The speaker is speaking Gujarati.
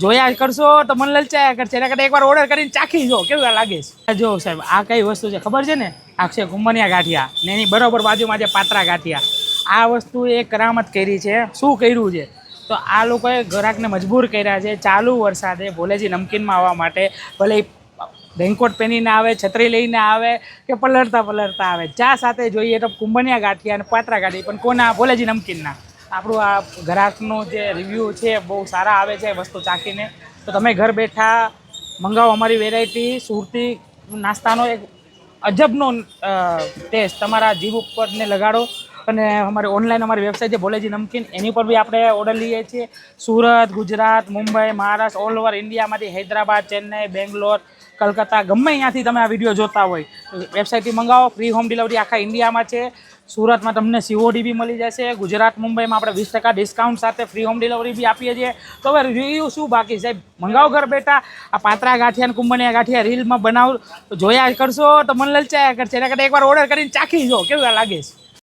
જોયા કરશો તો મન લલચાયા કરશે એના કરતાં એકવાર ઓર્ડર કરીને ચાખી જો કેવું લાગે છે। જો સાહેબ આ કઈ વસ્તુ છે ખબર છે ને? આ છે કુંભનિયા ગાંઠિયા ને એની બરોબર બાજુમાં છે પાત્રા ગાંઠિયા। આ વસ્તુ એ કરામત કરી છે। શું કર્યું છે તો આ લોકોએ ગ્રાહકને મજબૂર કર્યા છે ચાલુ વરસાદે ભોલેજી નમકીનમાં આવવા માટે। ભલે રેનકોટ પહેરીને આવે, છત્રી લઈને આવે કે પલળતા આવે, ચા સાથે જોઈએ તો કુંભનિયા ગાંઠિયા અને પાત્રા ગાંઠિયા, પણ કોના? ભોલેજી નમકીનના। આપણું આ ગ્રાહકનું જે રિવ્યૂ છે બહુ સારા આવે છે વસ્તુ ચાખીને। તો તમે ઘર બેઠા મંગાવો અમારી વેરાયટી સુરતી નાસ્તાનો એક અજબનો ટેસ્ટ તમારા જીભ ઉપર ને લગાડો। અને અમારી ઓનલાઈન અમારી વેબસાઇટ છે ભોલેજી નમકીન, એની પર બી આપણે ઓર્ડર લઈએ છીએ। સુરત, ગુજરાત, મુંબઈ, મહારાષ્ટ્ર, ઓલ ઓવર ઇન્ડિયામાંથી, હૈદરાબાદ, ચેન્નઈ, બેંગ્લોર, કલકત્તા, ગમે અહીંયાથી તમે આ વિડીયો જોતા હોય વેબસાઇટથી મંગાવો। ફ્રી હોમ ડિલિવરી આખા ઇન્ડિયામાં છે। સુરતમાં તમને COD બી મળી જશે। ગુજરાત, મુંબઈમાં આપણે 20% ડિસ્કાઉન્ટ સાથે ફ્રી હોમ ડિલિવરી બી આપીએ છીએ। તો હવે રિવ્યૂ શું બાકી સાહેબ, મંગાવો ઘર બેઠા। આ પાત્રા ગાંઠિયા અને કુંભનિયા ગાંઠિયા રીલમાં બનાવો, જોયા કરશો તો મન લલચાયા કરશે એના કરતાં એકવાર ઓર્ડર કરીને ચાખી જો કેવું લાગે છે।